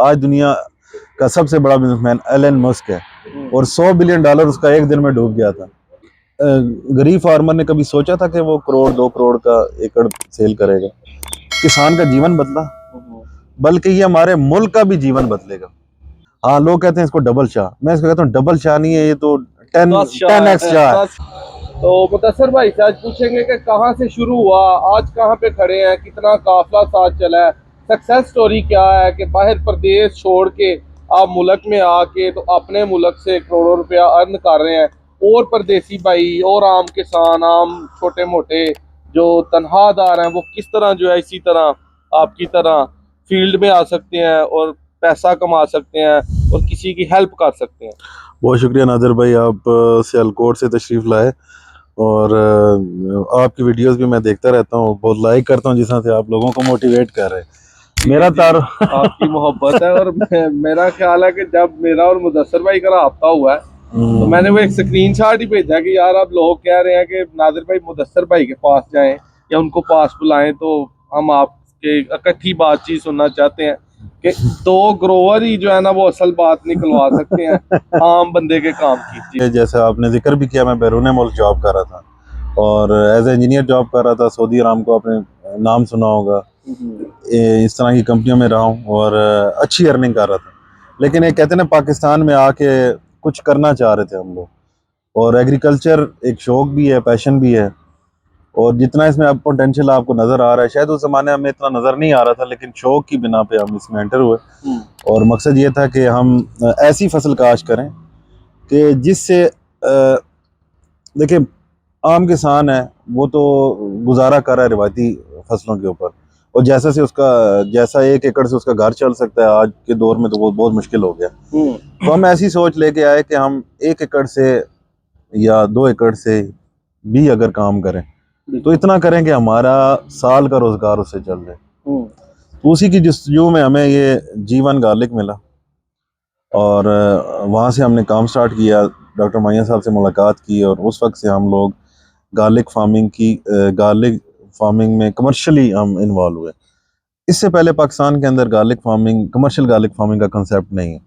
आज दुनिया का सबसे बड़ा बिजनेसमैन एलन मस्क है और $100 बिलियन उसका एक दिन में डूब गया था। गरीब फार्मर ने कभी सोचा था कि वो करोड़ 2 करोड़ का एकड़ सेल करेगा? किसान का जीवन बदला, बल्कि ये हमारे मुल्क का भी जीवन बदलेगा। हाँ, लोग कहते हैं इसको डबल शाह, मैं इसको कहता हूँ डबल शाह नहीं है, ये तो 10x शाह है। तो मुदस्सर भाई से आज पूछेंगे कि कहाँ से शुरू हुआ, आज कहाँ पे खड़े हैं, कितना काफिला साथ चला है, सक्सेस स्टोरी क्या है कि बाहर प्रदेश छोड़ के आप मुल्क में आके तो अपने मुल्क से करोड़ों रुपया अर्न कर रहे हैं, और परदेसी भाई और आम किसान, आम छोटे मोटे जो तनख्वाहदार हैं वो किस तरह जो है इसी तरह आपकी तरह फील्ड में आ सकते हैं और पैसा कमा सकते हैं और किसी की हेल्प कर सकते हैं। बहुत शुक्रिया नादिर भाई, आप सियालकोट से तशरीफ लाए और आपकी वीडियोस भी मैं देखता रहता हूँ, बहुत लाइक करता हूँ, जिस तरह से आप लोगों को मोटिवेट कर रहे हैं। मेरा आपकी मोहब्बत है और मेरा ख्याल है कि जब मेरा और मुदस्सर भाई का राब्ता हुआ है तो मैंने वो एक स्क्रीनशॉट ही भेजा कि यार अब लोग कह रहे हैं कि नादिर भाई मुदस्सर भाई के पास जाएं या उनको पास बुलाएं, तो हम आपके इकट्ठी बातचीत सुनना चाहते हैं कि 2 ग्रोवर ही जो है ना वो असल बात निकलवा सकते हैं आम बंदे के काम की। जैसे आपने जिक्र भी किया, मैं बैरून मुल्क जॉब कर रहा था और एज ए इंजीनियर जॉब कर रहा था। सऊदी अराम को आपने नाम सुना होगा, इस तरह की कंपनियों में रहा हूँ और अच्छी अर्निंग कर रहा था। लेकिन एक कहते हैं ना, पाकिस्तान में आके कुछ करना चाह रहे थे हम लोग, और एग्रीकल्चर एक शौक भी है, पैशन भी है, और जितना इसमें अब पोटेंशियल आपको नज़र आ रहा है शायद उस ज़माने में इतना नज़र नहीं आ रहा था, लेकिन शौक की बिना पे हम इसमें एंटर हुए। और मकसद ये था कि हम ऐसी फसल काश करें कि जिससे देखिए, आम किसान है वो तो गुजारा कर रहा है रिवायती फसलों के ऊपर, और जैसा 1 एकड़ से उसका घर चल सकता है आज के दौर में, तो वो बहुत मुश्किल हो गया। तो हम ऐसी सोच लेके आए कि हम 1 एकड़ से या 2 एकड़ से भी अगर काम करें तो इतना करें कि हमारा साल का रोजगार उससे चल जाए। तो उसी की जस्तजू में हमें ये जीवन गार्लिक मिला और वहाँ से हमने काम स्टार्ट किया, डॉक्टर मैया साहब से मुलाकात की, और उस वक्त से हम लोग गार्लिक फार्मिंग में कमर्शियली हम इन्वॉल्व हुए। इससे पहले पाकिस्तान के अंदर कमर्शियल गार्लिक फार्मिंग का कंसेप्ट नहीं है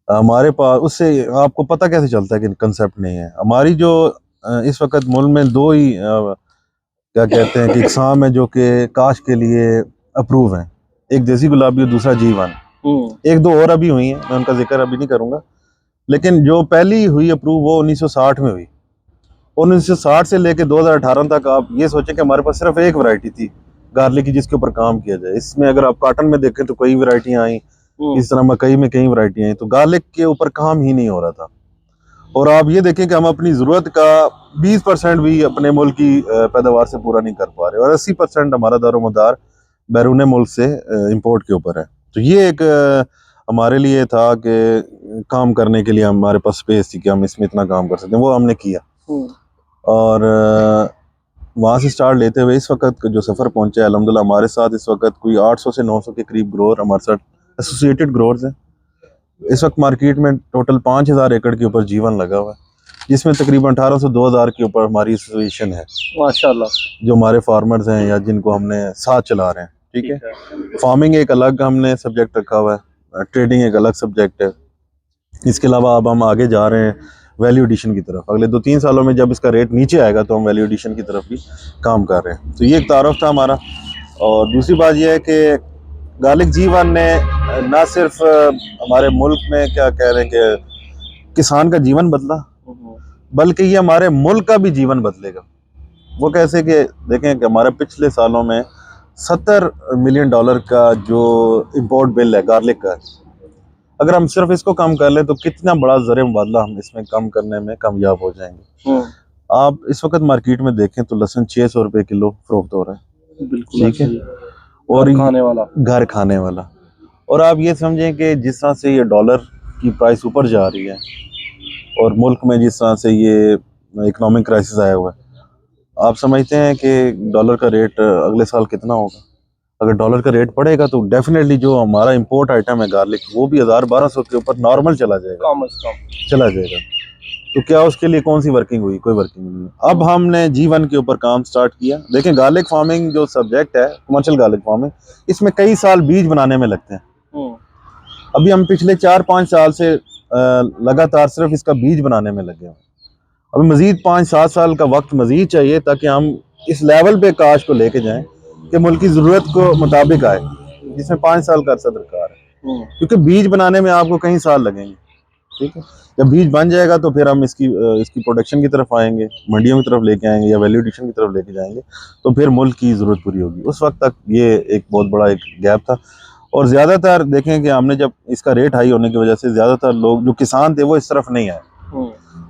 हमारे पास। उससे आपको पता कैसे चलता है कि कंसेप्ट नहीं है? हमारी जो इस वक्त मुल्क में 2 ही क्या कहते हैं कि इकसाम है जो कि काश के लिए अप्रूव हैं, एक देसी गुलाबी और दूसरा जीवन। 1-2 और अभी हुई हैं, मैं उनका जिक्र अभी नहीं करूंगा, लेकिन जो पहली हुई अप्रूव वो 1960 में हुई। 1960 से लेके 2018 तक आप ये सोचें कि हमारे पास सिर्फ एक वैरायटी थी गार्लिक की जिसके ऊपर काम किया जाए। इसमें अगर आप कॉटन में देखें तो कई वैरायटियां आई, इस तरह मकई में कई वैरायटियां आई, तो गार्लिक के ऊपर काम ही नहीं हो रहा था। और आप ये देखें कि हम अपनी ज़रूरत का 20% भी अपने मुल्क की पैदावार से पूरा नहीं कर पा रहे, और 80% हमारा दारोमदार बैरून मुल्क से इंपोर्ट के ऊपर है। तो ये एक हमारे लिए था कि काम करने के लिए हमारे पास स्पेस थी कि हम इसमें इतना काम कर सकते हैं, वो हमने किया। और वहाँ से स्टार्ट लेते हुए इस वक्त जो सफ़र पहुँचा है, अल्हम्दुलिल्लाह हमारे साथ इस वक्त कोई 800 से 900 के करीब ग्रोअर हमारे साथ एसोसिएटेड ग्रोअर्स हैं। इस वक्त मार्केट में टोटल 5000 एकड़ के ऊपर जीवन लगा हुआ है, जिसमें तकरीबन 1800 से 2000 के ऊपर हमारी एसोसिएशन है माशाल्लाह, जो हमारे फार्मर्स हैं या जिनको हमने साथ चला रहे हैं। ठीक है, फार्मिंग एक अलग हमने सब्जेक्ट रखा हुआ है, ट्रेडिंग एक अलग सब्जेक्ट है। इसके अलावा अब हम आगे जा रहे हैं वैल्यू एडिशन की तरफ। अगले 2-3 सालों में जब इसका रेट नीचे आएगा तो हम वैल्यू एडिशन की तरफ भी काम कर रहे हैं। तो ये एक तारुफ था हमारा। और दूसरी बात यह है कि गार्लिक जीवन ने ना सिर्फ हमारे मुल्क में क्या कह रहे हैं कि किसान का जीवन बदला, बल्कि ये हमारे मुल्क का भी जीवन बदलेगा। वो कैसे कि देखें कि हमारे पिछले सालों में $70 मिलियन का जो इंपोर्ट बिल है गार्लिक का, अगर हम सिर्फ इसको कम कर लें तो कितना बड़ा ज़र मुबादला हम इसमें कम करने में कामयाब हो जाएंगे। आप इस वक्त मार्केट में देखें तो लहसुन 600 रुपये किलो फरोख्त हो रहा है, ठीक है, और घर खाने वाला। और आप ये समझें कि जिस तरह से ये डॉलर की प्राइस ऊपर जा रही है और मुल्क में जिस तरह से ये इकोनॉमिक क्राइसिस आया हुआ है, आप समझते हैं कि डॉलर का रेट अगले साल कितना होगा? अगर डॉलर का रेट बढ़ेगा तो डेफिनेटली जो हमारा इंपोर्ट आइटम है गार्लिक, वो भी 1000-1200 के ऊपर नॉर्मल चला जाएगा। तो क्या उसके लिए कौन सी वर्किंग हुई? कोई वर्किंग नहीं। अब हमने जीवन के ऊपर काम स्टार्ट किया। देखें, गार्लिक फार्मिंग जो सब्जेक्ट है, कमर्शियल गार्लिक फार्मिंग, इसमें कई साल बीज बनाने में लगते हैं। अभी हम पिछले 4-5 साल से लगातार सिर्फ इसका बीज बनाने में लगे हैं। अभी मजीद 5-7 साल का वक्त मजीद चाहिए ताकि हम इस लेवल पे काश को लेके जाएं कि मुल्क की ज़रूरत को मुताबिक आए, जिसमें 5 साल का अरसा दरकार है। क्योंकि बीज बनाने में आपको कई साल लगेंगे, ठीक है। जब बीज बन जाएगा तो फिर हम इसकी प्रोडक्शन की तरफ आएंगे, मंडियों की तरफ लेके आएंगे या वैल्यू एडिशन की तरफ लेके जाएंगे, तो फिर मुल्क की ज़रूरत पूरी होगी। उस वक्त तक ये एक बहुत बड़ा एक गैप था। और ज़्यादातर देखें कि हमने जब इसका रेट हाई होने की वजह से ज़्यादातर लोग जो किसान थे वो इस तरफ नहीं आए,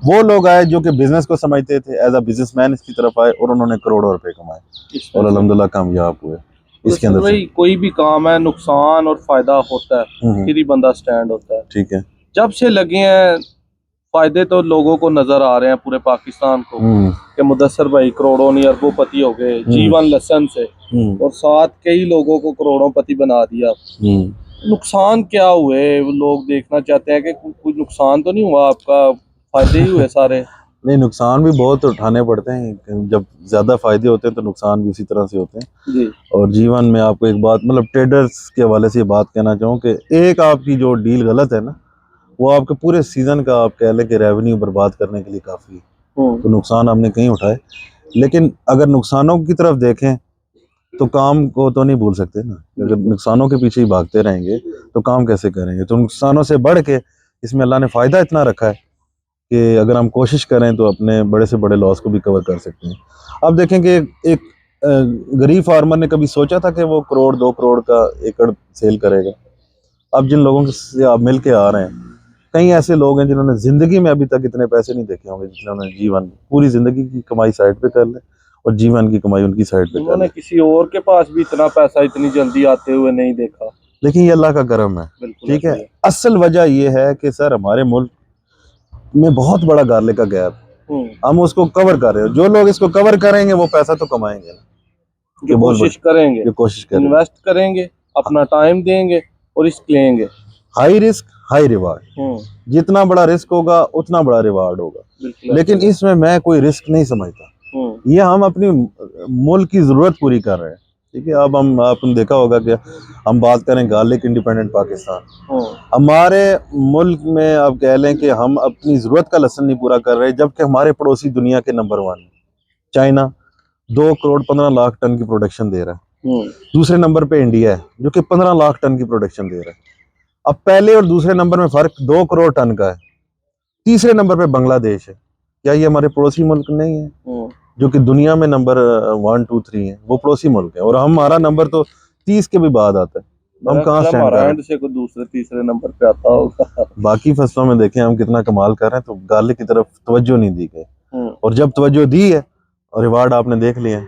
वो लोग आए जो कि बिजनेस को समझते थे, एज अ बिजनेसमैन इसकी तरफ आए और उन्होंने करोड़ों रुपए कमाए और अल्हम्दुलिल्लाह कामयाब हुए इसके अंदर से। कोई भी काम है नुकसान और फायदा होता है, फिर ही बंदा स्टैंड होता है। ठीक है। जब से लगे हैं फायदे तो लोगों को नजर आ रहे हैं पूरे पाकिस्तान को कि मुदस्सर भाई करोड़ों नहीं अरबों-पति हो गए जीवन लसन से, और साथ कई लोगों को करोड़ों-पति बना दिया। नुकसान क्या हुए? लोग देखना चाहते हैं कि कुछ नुकसान तो नहीं हुआ आपका, फायदे ही हुए सारे? नहीं, नुकसान भी बहुत उठाने पड़ते हैं। जब ज्यादा फायदे होते हैं तो नुकसान भी उसी तरह से होते हैं जी। और जीवन में आपको एक बात, मतलब ट्रेडर्स के हवाले से ये बात कहना चाहूँ कि एक आपकी जो डील गलत है ना, वो आपके पूरे सीजन का आप कह लें कि रेवेन्यू बर्बाद करने के लिए काफ़ी है। तो नुकसान आपने कहीं उठाए, लेकिन अगर नुकसानों की तरफ देखें तो काम को तो नहीं भूल सकते ना। अगर नुकसानों के पीछे ही भागते रहेंगे तो काम कैसे करेंगे? तो नुकसानों से बढ़ के इसमें अल्लाह ने फ़ायदा इतना रखा है कि अगर हम कोशिश करें तो अपने बड़े से बड़े लॉस को भी कवर कर सकते हैं। अब देखें कि एक गरीब फार्मर ने कभी सोचा था कि वो करोड़ 2 करोड़ का एकड़ सेल करेगा? अब जिन लोगों से आप मिल के आ रहे हैं, कई ऐसे लोग हैं जिन्होंने ज़िंदगी में अभी तक इतने पैसे नहीं देखे होंगे जितने उन्होंने जीवन, पूरी ज़िंदगी की कमाई साइड पे कर ले और जीवन की कमाई उनकी साइड पे कर ले। उन्होंने किसी और के पास भी इतना पैसा इतनी जल्दी आते हुए नहीं देखा। लेकिन ये अल्लाह का करम है, ठीक है। असल वजह ये है कि सर हमारे मुल्क में बहुत बड़ा गार्लिक का गैप, हम उसको कवर कर रहे हो। जो लोग इसको कवर करेंगे वो पैसा तो कमाएंगे ना, जो कोशिश करेंगे, इन्वेस्ट करेंगे, अपना टाइम देंगे और रिस्क लेंगे। हाई रिस्क हाई रिवार्ड, जितना बड़ा रिस्क होगा उतना बड़ा रिवार्ड होगा। लेकिन इसमें मैं कोई रिस्क नहीं समझता। ये हम अपनी मुल्क की जरूरत पूरी कर रहे हैं, ठीक है। अब हम, आपने देखा होगा कि हम बात करें गार्लिक इंडिपेंडेंट पाकिस्तान, हमारे मुल्क में आप कह लें कि हम अपनी जरूरत का लसन नहीं पूरा कर रहे, जबकि हमारे पड़ोसी दुनिया के number 1 China 2 crore 15 lakh ton की प्रोडक्शन दे रहा है। दूसरे नंबर पे इंडिया है जो कि 15 लाख टन की प्रोडक्शन दे रहा है। अब पहले और दूसरे नंबर में फर्क 2 करोड़ टन का है। तीसरे नंबर पे बांग्लादेश है। क्या ये हमारे पड़ोसी मुल्क नहीं है जो कि दुनिया में नंबर 1, 2, 3 है? वो पड़ोसी मुल्क है और हमारा नंबर तो 30 के भी बाद आता है। हम कहाँ स्टैंड कर रहे हैं? से कोई दूसरे तीसरे नंबर पे आता होगा। बाकी फसलों में देखें हम कितना कमाल कर रहे हैं, तो गार्लिक की तरफ तवज्जो नहीं दी गई। और जब तवज्जो दी है और रिवार्ड आपने देख लिया,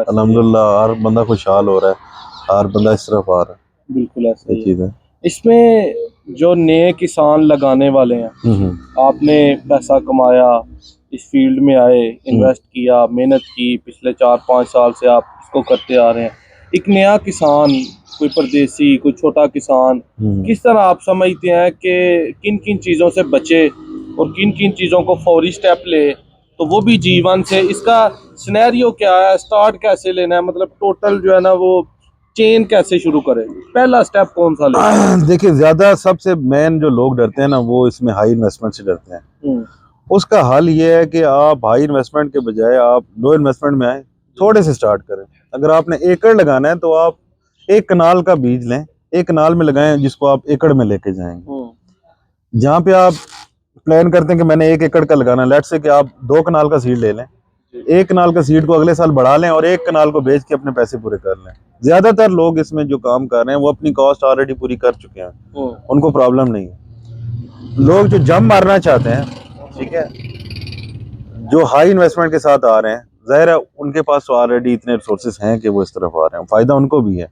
अल्हम्दुलिल्लाह हर बंदा खुशहाल हो रहा है, हर बंदा इस तरफ आ रहा है। बिल्कुल ऐसा ये चीज़ है। इसमें जो नए किसान लगाने वाले हैं, आपने पैसा कमाया, इस फील्ड में आए, इन्वेस्ट किया, मेहनत की, पिछले 4-5 साल से आप इसको करते आ रहे हैं। एक नया किसान, कोई परदेसी, कोई छोटा किसान, किस तरह आप समझते हैं कि किन किन चीज़ों से बचे और किन किन चीज़ों को फौरी स्टेप ले, तो वो भी जीवन से, इसका सिनेरियो क्या है, स्टार्ट कैसे लेना है, मतलब टोटल जो है ना वो चेन कैसे शुरू करें, पहला स्टेप कौन सा ले? देखिए, ज्यादा सबसे मेन जो लोग डरते हैं ना, वो इसमें हाई इन्वेस्टमेंट से डरते हैं। उसका हल ये है कि आप हाई इन्वेस्टमेंट के बजाय आप लो इन्वेस्टमेंट में आए, थोड़े से स्टार्ट करें। अगर आपने एकड़ लगाना है तो आप एक कनाल का बीज लें, एक कनाल में लगाएं, जिसको आप एकड़ में लेके जाएंगे। जहाँ पे आप प्लान करते हैं कि मैंने 1 एकड़ का लगाना है, लेट्स से कि आप 2 कनाल का सीड ले लें, 1 कनाल का सीड को अगले साल बढ़ा लें और 1 कनाल को बेच के अपने पैसे पूरे कर लें। ज्यादातर लोग इसमें जो काम कर रहे हैं वो अपनी कॉस्ट ऑलरेडी पूरी कर चुके हैं, उनको प्रॉब्लम नहीं है। लोग जो जम मारना चाहते हैं, ठीक है, जो हाई इन्वेस्टमेंट के साथ आ रहे हैं, जाहिर है उनके पास तो ऑलरेडी इतने रिसोर्सेज हैं कि वो इस तरफ आ रहे हैं, फायदा उनको भी है।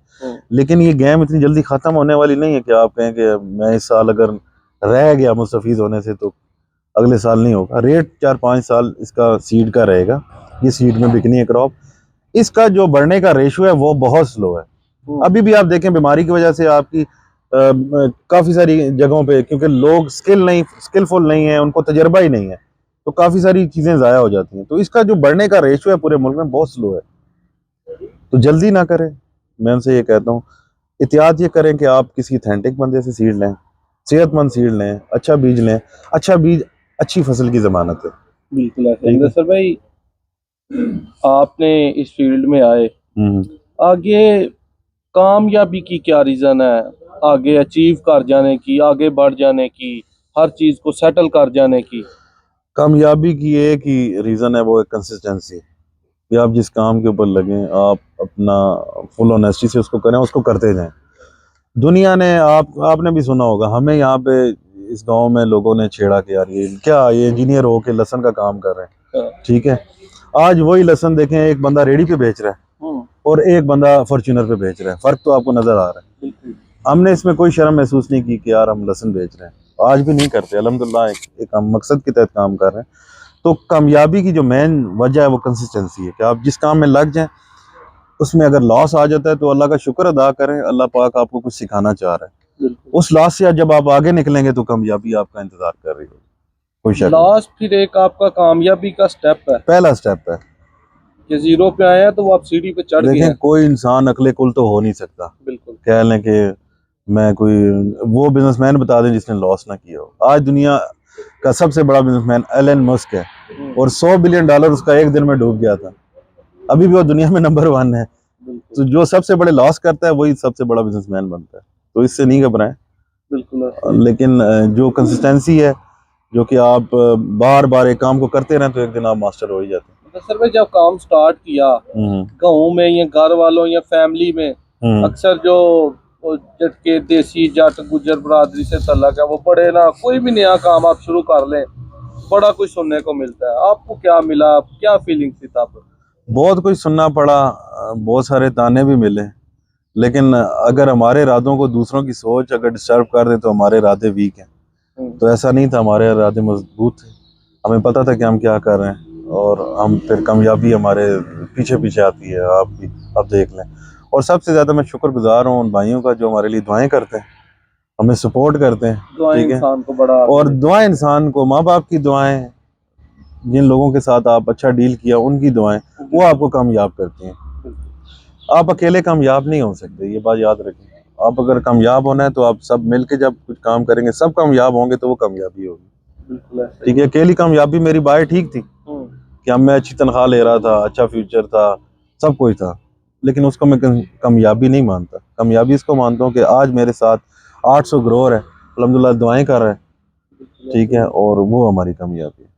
लेकिन ये गेम इतनी जल्दी खत्म होने वाली नहीं है कि आप कहें कि मैं इस साल अगर रह गया मुस्तफीज होने से तो अगले साल नहीं होगा। रेट 4-5 साल इसका सीड का रहेगा, ये सीड में बिकनी है क्रॉप। इसका जो बढ़ने का रेशो है वो बहुत स्लो है। अभी भी आप देखें बीमारी की वजह से आपकी काफ़ी सारी जगहों पे, क्योंकि लोग स्किलफुल नहीं है, उनको तजर्बा ही नहीं है, तो काफ़ी सारी चीज़ें ज़ाया हो जाती हैं। तो इसका जो बढ़ने का रेशो है पूरे मुल्क में बहुत स्लो है। तो जल्दी ना करें, मैं उनसे ये कहता हूँ। एहतियात ये करें कि आप किसी ऑथेंटिक बंदे से सीड लें, सेहतमंद सीड लें, अच्छा बीज लें। अच्छा बीज अच्छी फसल की जमानत है। बिल्कुल ऐसे ठीक है। मुदस्सर भाई, आपने इस फील्ड में आए, हम्म। आगे कामयाबी की क्या रीजन है? आगे अचीव कर जाने की, आगे बढ़ जाने की, हर चीज को सेटल कर जाने की। कामयाबी की एक ही रीज़न है, वो है कंसिस्टेंसी। कि आप जिस काम के ऊपर लगें, आप अपना फुल ऑनेस्टी से उसको करें, उसको करते जाएं। दुनिया ने आपने भी सुना होगा, हमें यहाँ पे इस गांव में लोगों ने छेड़ा कि यार ये इंजीनियर हो के लहसन का काम कर रहे हैं। हाँ। ठीक है। आज वही लहसन देखें, एक बंदा रेडी पे बेच रहा है और एक बंदा फॉर्च्यूनर पे बेच रहा है। फर्क तो आपको नजर आ रहा है। बिल्कुल। हमने इसमें कोई शर्म महसूस नहीं की कि यार हम लहसन बेच रहे हैं, आज भी नहीं करते। अल्हम्दुलिल्लाह एक हम मकसद के तहत काम कर रहे हैं। तो कामयाबी की जो मेन वजह है वो कंसिस्टेंसी है, कि आप जिस काम में लग जाएं, उसमें अगर लॉस आ जाता है तो अल्लाह का शुक्र अदा करें, अल्लाह पाक आपको कुछ सिखाना चाह रहा है। बिल्कुल। उस लॉस से जब आप आगे निकलेंगे तो कामयाबी आपका इंतजार कर रही होगी, कोई शक नहीं। लास्ट फिर एक आपका कामयाबी का स्टेप है पहला स्टेप है। कि जीरो पे आए हैं तो वो आप सीढ़ी पे चढ़ गए देखें, हैं। कोई इंसान अकले कुल तो हो नहीं सकता। बिल्कुल। कह लें कि मैं कोई वो बिजनेसमैन बता दें जिसने लॉस ना किया हो। आज दुनिया का सबसे बड़ा बिजनेसमैन एलन मस्क है और $100 बिलियन उसका एक दिन में डूब गया था। अभी भी वो दुनिया में नंबर 1 है। बिल्कुल। तो जो सबसे बड़े लॉस करता है वही सबसे बड़ा बिजनेसमैन बनता है। तो इससे नहीं घबराएं। बिल्कुल। लेकिन जो कंसिस्टेंसी है, जो कि आप बार बार एक काम को करते रहें, तो एक दिन आप मास्टर हो ही जाते तो सर भाई, जब काम स्टार्ट किया हैं। गाँव में या घर वालों या फैमिली में, हम्म। अक्सर जो वो जट के देसी जट गुजर बरादरी से तल्लक है, वो बड़े ना कोई भी नया काम आप शुरू कर लें, बड़ा कुछ सुनने को मिलता है। आपको क्या मिला, क्या फीलिंग थी तब? बहुत कुछ सुनना पड़ा, बहुत सारे ताने भी मिले। लेकिन अगर हमारे इरादों को दूसरों की सोच अगर डिस्टर्ब कर दे तो हमारे इरादे वीक हैं। तो ऐसा नहीं था, हमारे इरादे मजबूत थे। हमें पता था कि हम क्या कर रहे हैं और हम फिर कामयाबी हमारे पीछे पीछे आती है। आप देख लें। और सबसे ज़्यादा मैं शुक्रगुजार हूँ उन भाइयों का जो हमारे लिए दुआएं करते हैं, हमें सपोर्ट करते हैं। दुआएं ठीक है। इंसान को बड़ा और दुआएं इंसान को, माँ बाप की दुआएं, जिन लोगों के साथ आप अच्छा डील किया उनकी दुआएं, वो आपको कामयाब करती हैं। आप अकेले कामयाब नहीं हो सकते, ये बात याद रखें। आप अगर कामयाब होना है तो आप सब मिलके जब कुछ काम करेंगे, सब कामयाब होंगे, तो वो कामयाबी होगी। बिल्कुल ऐसे ही। ठीक है। अकेली कामयाबी, मेरी बात ठीक थी कि हम मैं अच्छी तनख्वाह ले रहा था, अच्छा फ्यूचर था, सब कुछ था, लेकिन उसको मैं कामयाबी नहीं मानता। कामयाबी इसको मानता हूँ कि आज मेरे साथ 800 ग्रोअर है, अल्हम्दुलिल्लाह दुआएं कर रहे हैं। ठीक है। और वो हमारी कामयाबी है।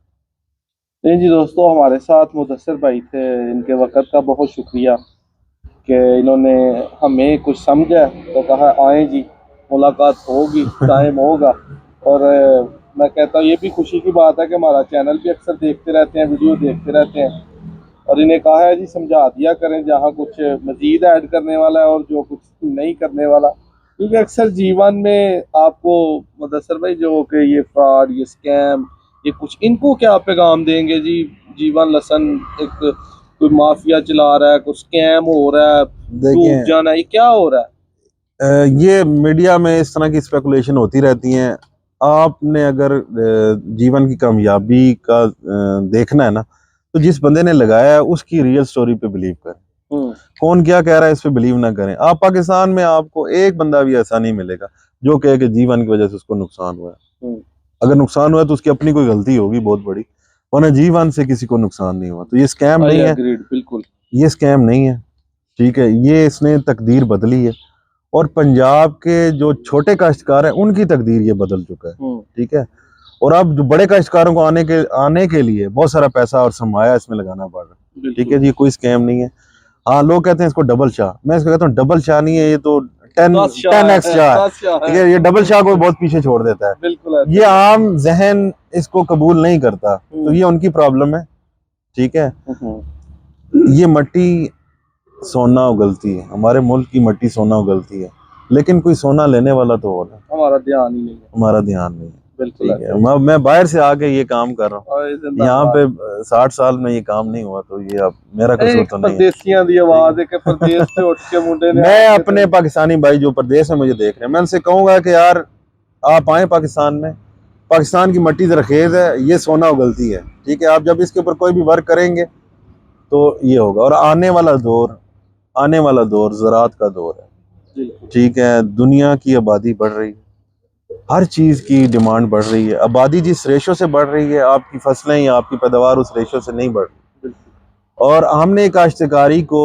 नहीं जी दोस्तों, हमारे साथ मुदस्सर भाई थे। इनके वक़्त का बहुत शुक्रिया कि इन्होंने हमें कुछ समझा, तो कहा आए जी, मुलाकात होगी, टाइम होगा। और मैं कहता हूँ ये भी खुशी की बात है कि हमारा चैनल भी अक्सर देखते रहते हैं, वीडियो देखते रहते हैं। और इन्हें कहा है जी समझा दिया करें जहाँ कुछ मज़ीद ऐड करने वाला है और जो कुछ नहीं करने वाला। क्योंकि अक्सर जीवन में आपको मुदस्सर भाई जो कि ये फ्रॉड, ये स्कैम, ये कुछ, इनको क्या पैगाम देंगे जी? जीवन लेसन, एक कोई माफिया चला रहा है, कुछ स्कैम हो रहा है, डूब देखें, जाना, ये क्या हो रहा है? ये मीडिया में इस तरह की स्पेकुलेशन होती रहती हैं। आपने अगर जीवन की कामयाबी का देखना है ना, तो जिस बंदे ने लगाया है उसकी रियल स्टोरी पे बिलीव करें। कौन क्या कह रहा है इस पे बिलीव ना करें। आप पाकिस्तान में आपको एक बंदा भी ऐसा नहीं मिलेगा जो कहे कि जीवन की वजह से उसको नुकसान हुआ है। अगर नुकसान हुआ है तो उसकी अपनी कोई गलती होगी बहुत बड़ी, वरना जीवन से किसी को नुकसान नहीं हुआ। तो ये स्कैम आई नहीं है, एग्रीड, बिल्कुल। ये स्कैम नहीं है। ठीक है। ये इसने तकदीर बदली है और पंजाब के जो छोटे काश्तकार हैं उनकी तकदीर ये बदल चुका है। ठीक है। और अब जो बड़े काश्तकारों को आने के लिए बहुत सारा पैसा और सरमाया इसमें लगाना पड़ रहा है। ठीक है जी, कोई स्कैम नहीं है। हाँ, लोग कहते हैं इसको डबल शाह, मैं इसको कहता हूँ डबल शाह नहीं है, ये तो 10x शाह है। ठीक है। ये डबल शाह को बहुत पीछे छोड़ देता है। बिल्कुल ये आम जहन इसको कबूल नहीं करता, तो ये उनकी प्रॉब्लम है। ठीक है। ये मट्टी सोना उगलती है, हमारे मुल्क की मट्टी सोना उगलती है, लेकिन कोई सोना लेने वाला तो हो ना, हमारा ध्यान ही नहीं है। हमारा ध्यान नहीं है। बिल्कुल ठीक है। मैं बाहर से आके ये काम कर रहा हूँ, और यहाँ जिंदाबाद। पे 60 साल में ये काम नहीं हुआ, तो ये अब मेरा कसूर एक तो नहीं है। परदेसियां दी आवाज है कि परदेस से उठ के मुंडे ने मैं आके अपने पाकिस्तानी भाई जो प्रदेश में मुझे देख रहे हैं, मैं उनसे कहूंगा कि यार आप आए पाकिस्तान में, पाकिस्तान की मट्टी जरखेज है, ये सोना उगलती है। ठीक है। आप जब इसके ऊपर कोई भी वर्क करेंगे तो ये होगा। और आने वाला दौर ज़राअत का दौर है। बिल्कुल। ठीक है। दुनिया की आबादी बढ़ रही है, हर चीज़ की डिमांड बढ़ रही है। आबादी जिस रेशो से बढ़ रही है, आपकी फसलें या आपकी पैदावार उस रेशो से नहीं बढ़ रही। और हमने काश्तकारी को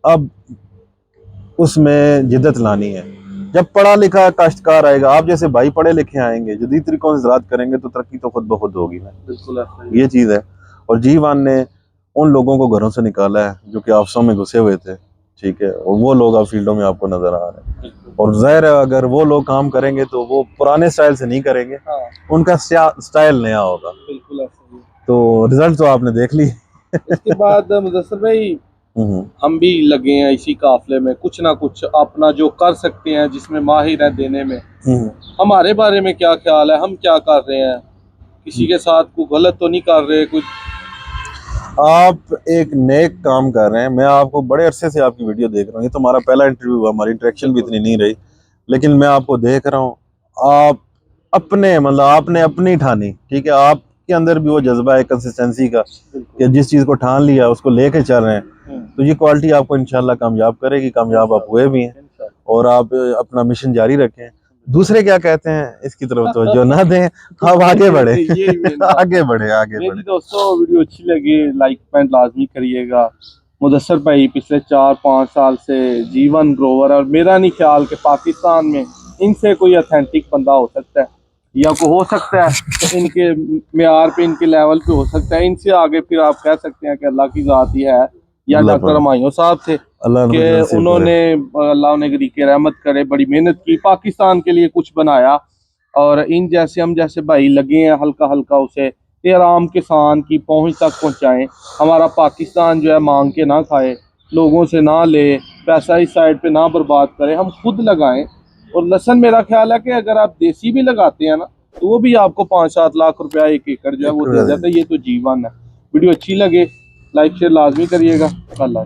अब उसमें जिद्दत लानी है। जब पढ़ा लिखा काश्तकार आएगा, आप जैसे भाई पढ़े लिखे आएंगे, जदीद तरीकों से ज़राअत करेंगे तो तरक्की तो खुद ब खुद होगी ना। बिल्कुल ऐसा ही है। ये चीज़ है। और जीवान ने उन लोगों को घरों से निकाला है जो कि आपसों में घुसे हुए थे, ठीक है, और वो लोग अब फील्डों में आपको नजर आ रहे हैं। बिल्कुल। और ज़ाहिर है अगर वो लोग काम करेंगे तो वो पुराने स्टाइल से नहीं करेंगे, हाँ उनका स्टाइल नया होगा। बिल्कुल ऐसा ही है। तो रिजल्ट तो आपने देख ली। इसके बाद मुदस्सिर भाई हम भी लगे हैं इसी काफले में, कुछ ना कुछ अपना जो कर सकते हैं जिसमें माहिर है देने में। हमारे बारे में क्या ख्याल है, हम क्या कर रहे हैं, किसी के साथ कोई गलत तो नहीं कर रहे कुछ? आप एक नेक काम कर रहे हैं। मैं आपको बड़े अरसे से आपकी वीडियो देख रहा हूँ। ये तो हमारा पहला इंटरव्यू हुआ, हमारी इंटरेक्शन भी इतनी नहीं रही, लेकिन मैं आपको देख रहा हूँ। आप अपने मतलब आपने अपनी ठानी, ठीक है, आपके अंदर भी वो जज्बा है कंसिस्टेंसी का कि जिस चीज़ को ठान लिया उसको लेके चल रहे हैं। तो ये क्वालिटी आपको इंशाल्लाह कामयाब करेगी। कामयाब आप हुए भी हैं और आप अपना मिशन जारी रखें। दूसरे क्या कहते हैं इसकी तरफ तो जो ना दें, आप आगे बढ़े। आगे बढ़े, आगे बढ़े। दोस्तों वीडियो अच्छी लगी लाइक कमेंट लाजमी करिएगा। मुदस्सिर भाई पिछले 4-5 साल से जीवन ग्रोवर, और मेरा नहीं ख्याल कि पाकिस्तान में इनसे कोई ऑथेंटिक बंदा हो सकता है, या को हो सकता है तो इनके मेयार पे, इनके लेवल पे हो सकता है। इनसे आगे फिर आप कह सकते हैं कि अल्लाह की ज़ात ही है, या डॉक्टर हुमायूं साहब थे कि उन्होंने, अल्लाह उन्हें गरीक़ रहमत करे, बड़ी मेहनत की, पाकिस्तान के लिए कुछ बनाया। और इन जैसे हम जैसे भाई लगे हैं हल्का हल्का उसे ये आराम किसान की पहुंच तक पहुंचाएं। हमारा पाकिस्तान जो है मांग के ना खाए, लोगों से ना ले, पैसा इस साइड पे ना बर्बाद करे, हम खुद लगाएं। और लहसन मेरा ख्याल है कि अगर आप देसी भी लगाते हैं ना तो वो भी आपको 5-7 लाख रुपया 1 एकड़ जो है वो दे जाता है। ये तो जीवन है। वीडियो अच्छी लगे लाइक शेयर लाजमी करिएगा। अल्लाह।